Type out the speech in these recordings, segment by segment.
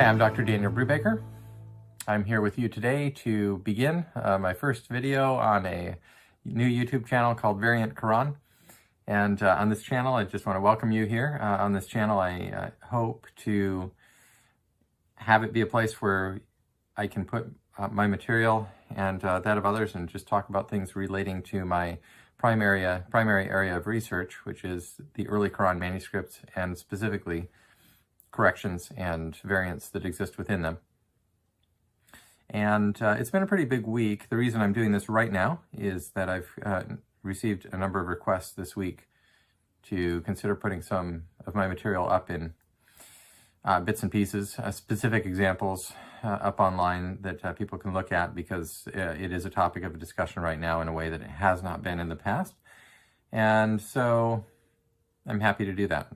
Hi, I'm Dr. Brubaker. I'm here with you today to begin my first video on a new YouTube channel called Variant Quran. And on this channel, I just want to welcome you here. On this channel, I hope to have it be a place where I can put my material and that of others and just talk about things relating to my primary area of research, which is the early Quran manuscripts and specifically corrections and variants that exist within them. And it's been a pretty big week. The reason I'm doing this right now is that I've received a number of requests this week to consider putting some of my material up in bits and pieces, specific examples up online that people can look at, because it is a topic of discussion right now in a way that it has not been in the past. And so I'm happy to do that.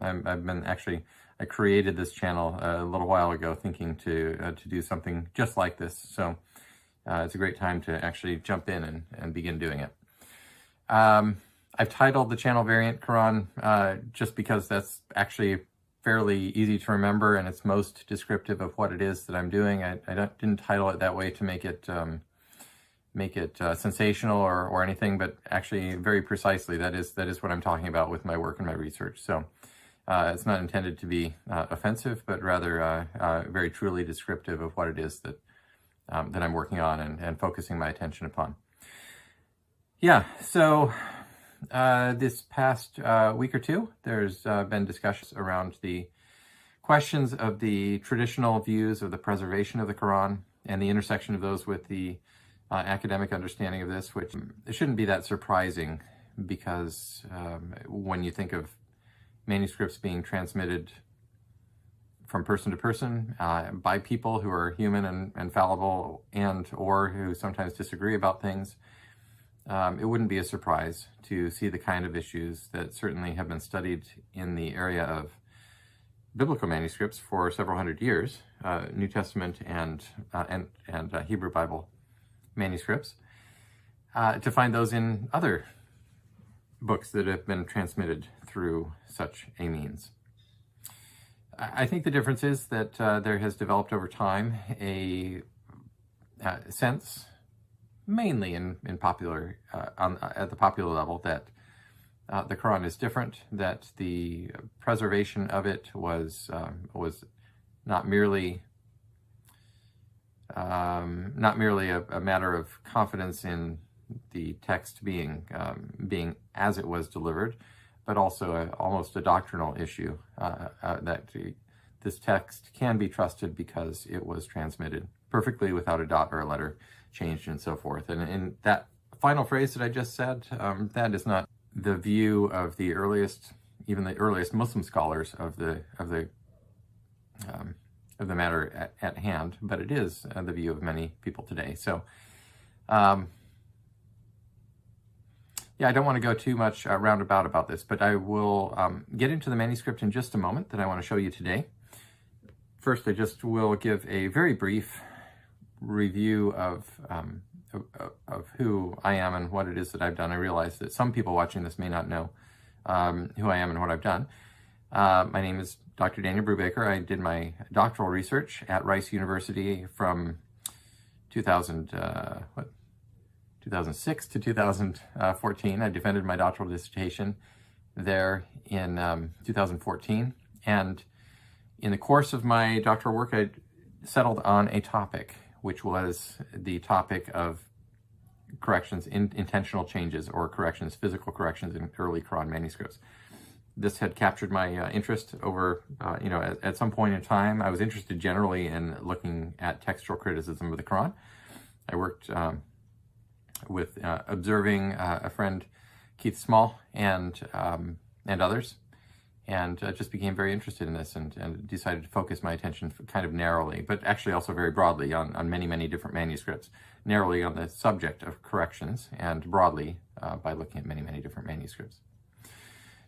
I created this channel a little while ago thinking to do something just like this. So it's a great time to actually jump in and begin doing it. I've titled the channel Variant Quran just because that's actually fairly easy to remember and it's most descriptive of what it is that I'm doing. I didn't title it that way to make it sensational or anything, but actually very precisely that is what I'm talking about with my work and my research. So it's not intended to be offensive, but rather very truly descriptive of what it is that I'm working on and focusing my attention upon. Yeah, so this past week or two, there's been discussions around the questions of the traditional views of the preservation of the Quran and the intersection of those with the academic understanding of this, which it shouldn't be that surprising because when you think of manuscripts being transmitted from person to person by people who are human and fallible or who sometimes disagree about things, it wouldn't be a surprise to see the kind of issues that certainly have been studied in the area of biblical manuscripts for several hundred years, New Testament and Hebrew Bible manuscripts, to find those in other books that have been transmitted through such a means. I think the difference is that there has developed over time a sense, mainly in popular at the popular level, that the Quran is different, that the preservation of it was not merely a matter of confidence in the text being as it was delivered, but also almost a doctrinal issue that this text can be trusted because it was transmitted perfectly without a dot or a letter changed and so forth. And in that final phrase that I just said, that is not the view of the earliest, even the earliest Muslim scholars of the matter at hand, but it is the view of many people today. So, yeah, I don't want to go too much roundabout about this, but I will get into the manuscript in just a moment that I want to show you today. First, I just will give a very brief review of who I am and what it is that I've done. I realize that some people watching this may not know who I am and what I've done. My name is Dr. Brubaker. I did my doctoral research at Rice University from 2006 to 2014. I defended my doctoral dissertation there in 2014. And in the course of my doctoral work, I settled on a topic, which was the topic of corrections, intentional changes or corrections, physical corrections in early Quran manuscripts. This had captured my interest over, at some point in time. I was interested generally in looking at textual criticism of the Quran. I worked with observing a friend, Keith Small, and others, and just became very interested in this and decided to focus my attention kind of narrowly, but actually also very broadly on many, many different manuscripts, narrowly on the subject of corrections and broadly by looking at many, many different manuscripts.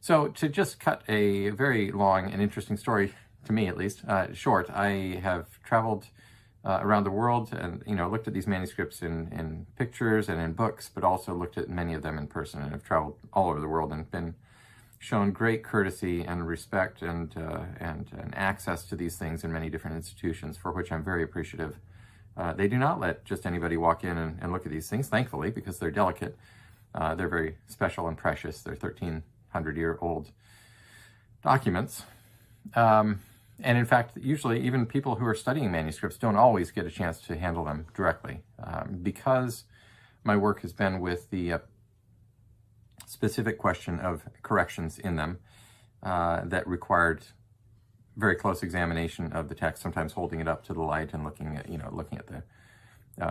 So to just cut a very long and interesting story, to me at least, short, I have traveled around the world and looked at these manuscripts in pictures and in books, but also looked at many of them in person, and have traveled all over the world and been shown great courtesy and respect and access to these things in many different institutions, for which I'm very appreciative. They do not let just anybody walk in and look at these things, thankfully, because they're delicate. They're very special and precious. They're 1,300-year-old documents. And in fact, usually even people who are studying manuscripts don't always get a chance to handle them directly. Because my work has been with the specific question of corrections in them that required very close examination of the text, sometimes holding it up to the light and looking at the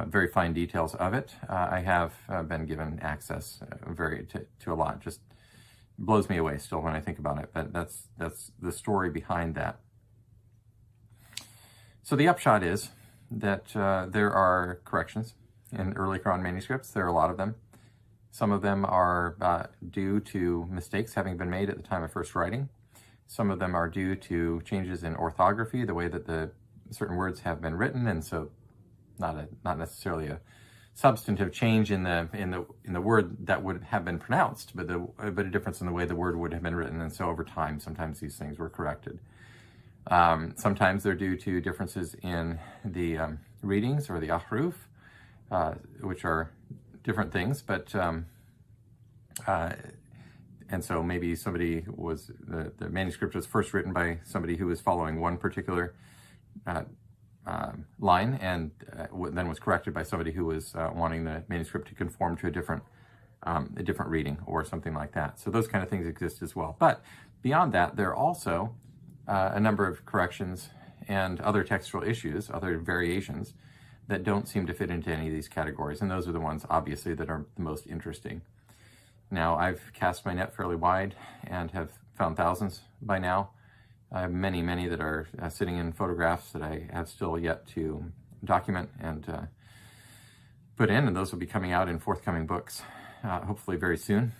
very fine details of it. I have been given access to a lot. Just blows me away still when I think about it, but that's the story behind that. So the upshot is that there are corrections in early Quran manuscripts. There are a lot of them. Some of them are due to mistakes having been made at the time of first writing. Some of them are due to changes in orthography, the way that the certain words have been written, and so not necessarily a substantive change in the word that would have been pronounced, but a difference in the way the word would have been written. And so over time, sometimes these things were corrected. Sometimes they're due to differences in the readings or the ahruf, which are different things, but and so maybe the manuscript was first written by somebody who was following one particular line, and then was corrected by somebody who was wanting the manuscript to conform to a different reading or something like that. So those kind of things exist as well. But beyond that, there are also a number of corrections and other textual issues, other variations that don't seem to fit into any of these categories, and those are the ones, obviously, that are the most interesting. Now, I've cast my net fairly wide and have found thousands by now. I have many, many that are sitting in photographs that I have still yet to document and put in, and those will be coming out in forthcoming books, hopefully very soon.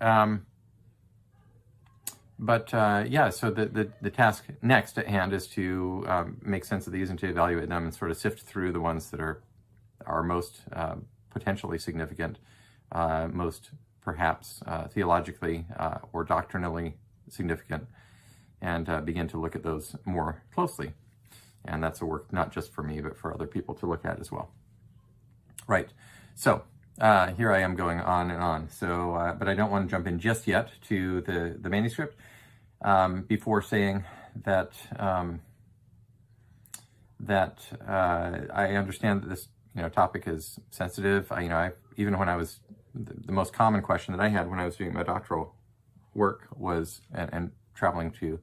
Yeah, so the task next at hand is to make sense of these and to evaluate them and sort of sift through the ones that are most potentially significant, most perhaps theologically or doctrinally significant, and begin to look at those more closely. And that's a work not just for me, but for other people to look at as well. Right, so here I am going on and on. So, but I don't want to jump in just yet to the manuscript before saying that I understand that this topic is sensitive. Even when I was the most common question that I had when I was doing my doctoral work was and traveling to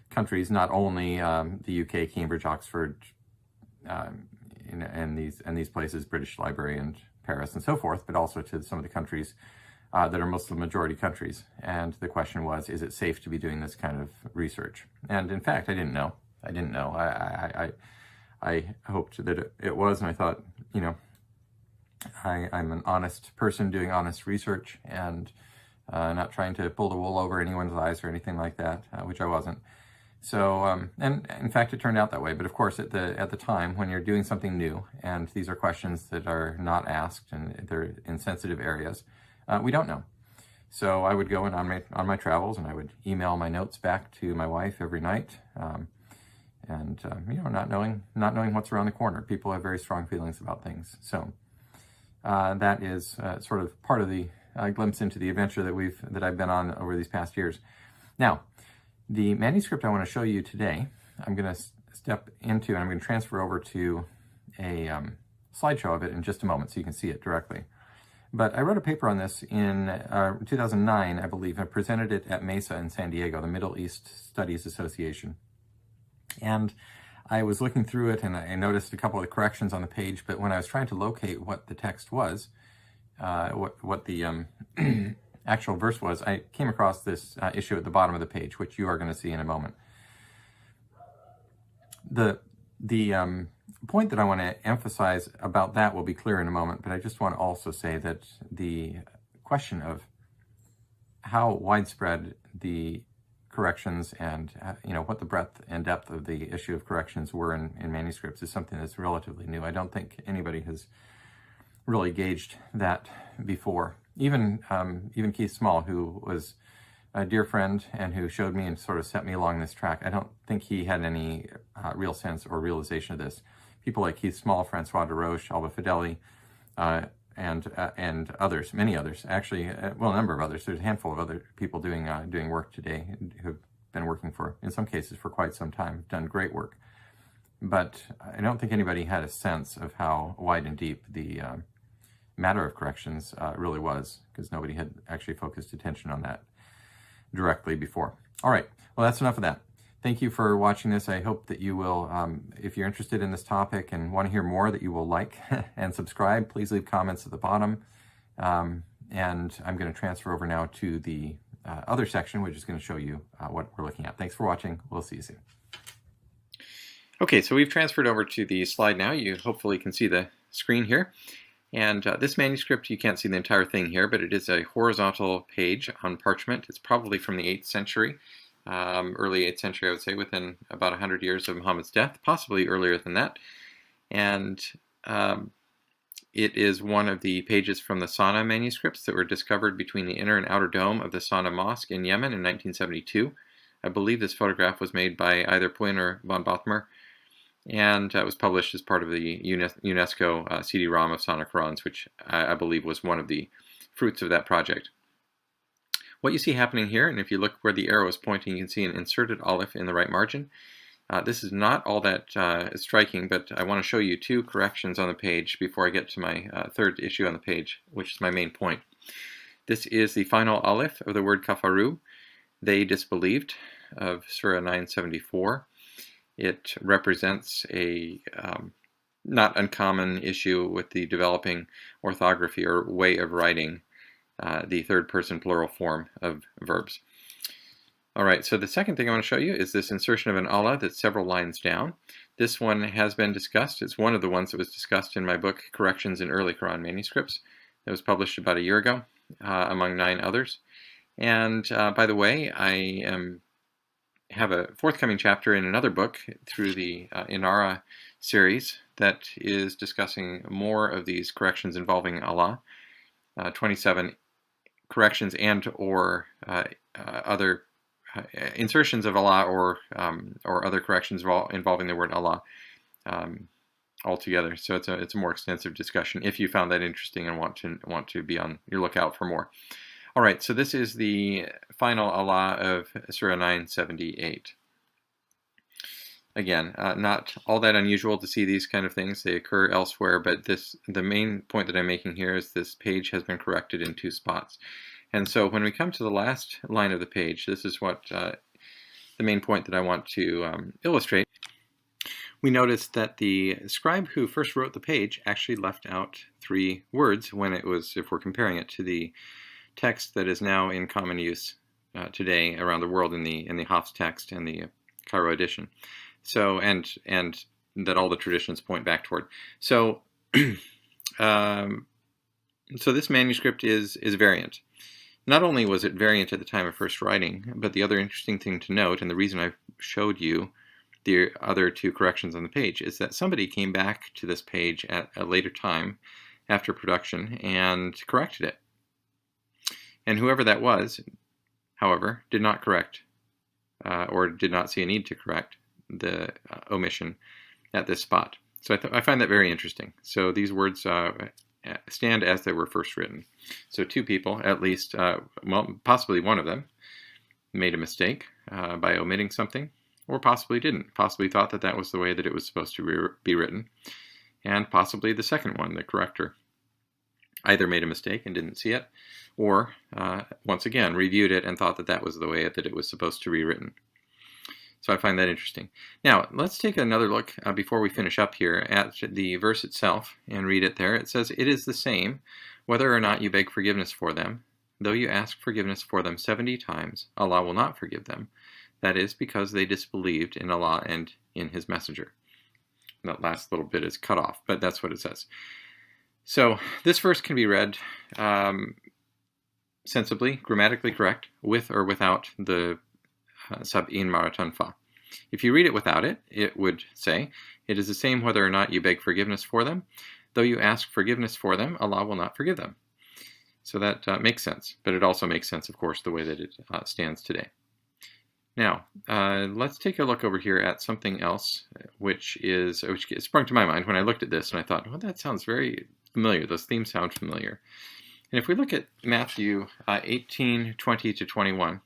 countries, not only the UK, Cambridge, Oxford, and these places, British Library and Paris and so forth, but also to some of the countries that are Muslim majority countries. And the question was, is it safe to be doing this kind of research? And in fact, I didn't know. I hoped that it was, and I thought, I'm an honest person doing honest research and not trying to pull the wool over anyone's eyes or anything like that, which I wasn't. So, and in fact, it turned out that way. But of course, at the time when you're doing something new, and these are questions that are not asked and they're in sensitive areas, we don't know. So I would go in on my travels, and I would email my notes back to my wife every night, not knowing what's around the corner. People have very strong feelings about things. So that is sort of part of the glimpse into the adventure that I've been on over these past years. Now, the manuscript I want to show you today, I'm going to step into, and I'm going to transfer over to a slideshow of it in just a moment so you can see it directly. But I wrote a paper on this in 2009, I believe. I presented it at MESA in San Diego, the Middle East Studies Association. And I was looking through it, and I noticed a couple of corrections on the page, but when I was trying to locate what the text was, what the actual verse was, I came across this issue at the bottom of the page, which you are going to see in a moment. The point that I want to emphasize about that will be clear in a moment, but I just want to also say that the question of how widespread the corrections and what the breadth and depth of the issue of corrections were in manuscripts is something that's relatively new. I don't think anybody has really gauged that before. Even Keith Small, who was a dear friend and who showed me and sort of set me along this track. I don't think he had any real sense or realization of this. People like Keith Small, Francois de Roche, Alba Fideli, and others, many others, actually, well, a number of others. There's a handful of other people doing work today who've been working for, in some cases, for quite some time, done great work. But I don't think anybody had a sense of how wide and deep the matter of corrections really was, because nobody had actually focused attention on that directly before. All right, well, that's enough of that. Thank you for watching this. I hope that you will, if you're interested in this topic and want to hear more, that you will like and subscribe. Please leave comments at the bottom. And I'm going to transfer over now to the other section, which is going to show you what we're looking at. Thanks for watching. We'll see you soon. Okay, so we've transferred over to the slide now. You hopefully can see the screen here. And this manuscript, you can't see the entire thing here, but it is a horizontal page on parchment. It's probably from the 8th century, early 8th century, I would say, within about 100 years of Muhammad's death, possibly earlier than that. And it is one of the pages from the Sana'a manuscripts that were discovered between the inner and outer dome of the Sana'a Mosque in Yemen in 1972. I believe this photograph was made by either Puin or von Bothmer, and it was published as part of the UNESCO CD-ROM of Naskah Qurans, which I believe was one of the fruits of that project. What you see happening here, and if you look where the arrow is pointing, you can see an inserted aleph in the right margin. This is not all that striking, but I want to show you two corrections on the page before I get to my third issue on the page, which is my main point. This is the final aleph of the word kafaru, they disbelieved, of Surah 974. It represents a not uncommon issue with the developing orthography or way of writing the third-person plural form of verbs. All right, so the second thing I want to show you is this insertion of an Allah that's several lines down. This one has been discussed. It's one of the ones that was discussed in my book, Corrections in Early Quran Manuscripts. It was published about a year ago, among 9 others. And by the way, I have a forthcoming chapter in another book through the Inara series that is discussing more of these corrections involving Allah, 27 corrections and or other insertions of Allah or other corrections involving the word Allah altogether. So it's a more extensive discussion if you found that interesting and want to be on your lookout for more. All right, so this is the final Allah of Surah 978. Again, not all that unusual to see these kind of things. They occur elsewhere, but the main point that I'm making here is this page has been corrected in 2 spots. And so when we come to the last line of the page, this is what the main point that I want to illustrate. We notice that the scribe who first wrote the page actually left out 3 words when it was, if we're comparing it to the text that is now in common use today around the world in the Hafs text and the Cairo edition. So and that all the traditions point back toward. So so this manuscript is variant. Not only was it variant at the time of first writing, but the other interesting thing to note, and the reason I showed you the other 2 corrections on the page, is that somebody came back to this page at a later time after production and corrected it. And whoever that was, however, did not correct or did not see a need to correct the omission at this spot. So I find that very interesting. So these words stand as they were first written. So 2 people, at least, well, possibly one of them, made a mistake by omitting something, or possibly didn't. Possibly thought that that was the way that it was supposed to be written. And possibly the second one, the corrector, either made a mistake and didn't see it, or once again reviewed it and thought that that was the way that it was supposed to be written. So I find that interesting. Now let's take another look before we finish up here at the verse itself and read it there. It says, "It is the same whether or not you beg forgiveness for them. Though you ask forgiveness for them 70 times, Allah will not forgive them. That is because they disbelieved in Allah and in His messenger." That last little bit is cut off, but that's what it says. So this verse can be read sensibly, grammatically correct, with or without the sab'in maratan fa. If you read it without it, it would say, "It is the same whether or not you beg forgiveness for them. Though you ask forgiveness for them, Allah will not forgive them." So that makes sense, but it also makes sense, of course, the way that it stands today. Now, let's take a look over here at something else, which sprung to my mind when I looked at this, and I thought, well, that sounds very familiar. Those themes sound familiar. And if we look at Matthew 18:20 to 21,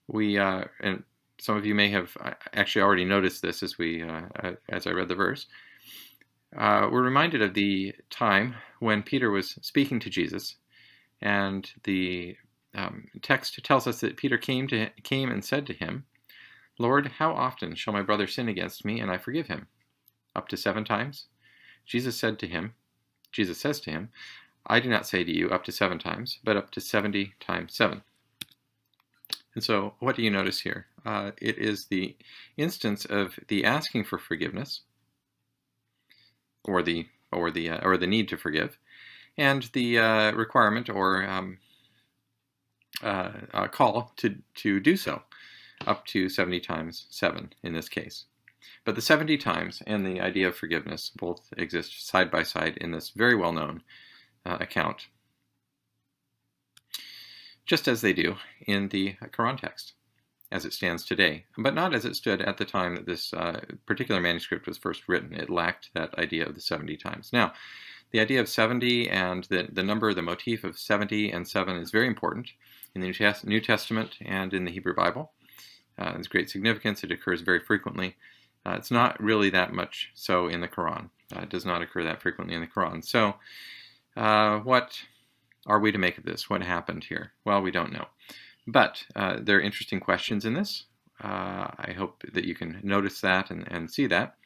and some of you may have actually already noticed this as I read the verse. We're reminded of the time when Peter was speaking to Jesus, and the text tells us that Peter came and said to him, "Lord, how often shall my brother sin against me and I forgive him? Up to 7 times?" Jesus says to him, "I do not say to you up to 7 times, but up to 70 times 7. And so what do you notice here? It is the instance of the asking for forgiveness, or the need to forgive, and the requirement or call to do so, up to 70 times 7 in this case. But the 70 times and the idea of forgiveness both exist side by side in this very well-known account, just as they do in the Quran text, as it stands today, but not as it stood at the time that this particular manuscript was first written. It lacked that idea of the 70 times. Now, the idea of 70 and the number, the motif of 70 and 7 is very important in the New Testament and in the Hebrew Bible. It's great significance. It occurs very frequently. It's not really that much so in the Quran. It does not occur that frequently in the Quran. So what are we to make of this? What happened here? Well, we don't know. But there are interesting questions in this. I hope that you can notice that and see that.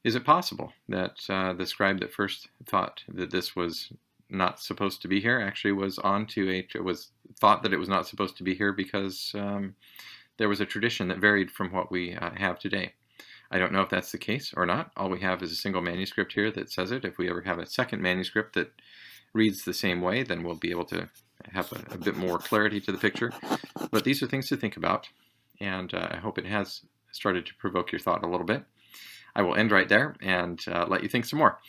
Is it possible that the scribe that first thought that this was not supposed to be here actually was thought that it was not supposed to be here because there was a tradition that varied from what we have today? I don't know if that's the case or not. All we have is a single manuscript here that says it. If we ever have a second manuscript that reads the same way, then we'll be able to have a bit more clarity to the picture. But these are things to think about, and I hope it has started to provoke your thought a little bit. I will end right there and let you think some more.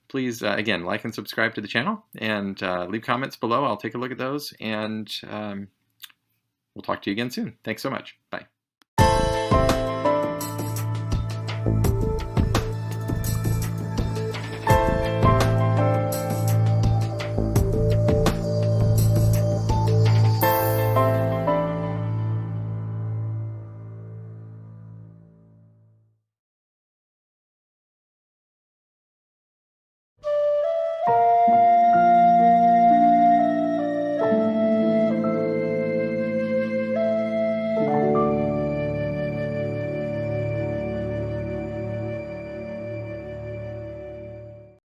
Please, again, like and subscribe to the channel, and leave comments below. I'll take a look at those, and we'll talk to you again soon. Thanks so much. Bye.